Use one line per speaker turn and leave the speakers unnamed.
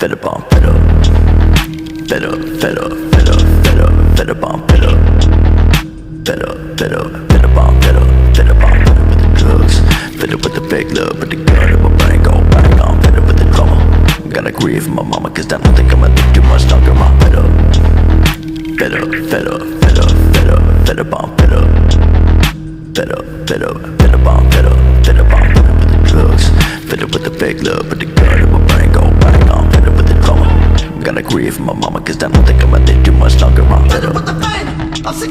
fed up on fed up, fed up, fed up, fed up, fed up, fed up on fed up, fed up, fed up, fed up on fed up, fed up on fed up with the drugs, fed up with the fake love, but the gun in my brain go bang on, fed up with the drama. Gotta grieve my mama, cause I don't think I'ma live too much longer. I'm fed up, fed up, fed up, fed up, fed up, fed up on fed up, fed up, fed up, fed up on fed up, fed up on fed up with the drugs, fed up with the fake love, but the gun in my brain go bang on, fed up with the drama. Gotta grieve my mama, cause I don't think I'ma live too much longer. I'm fed up with the pain. I'm sick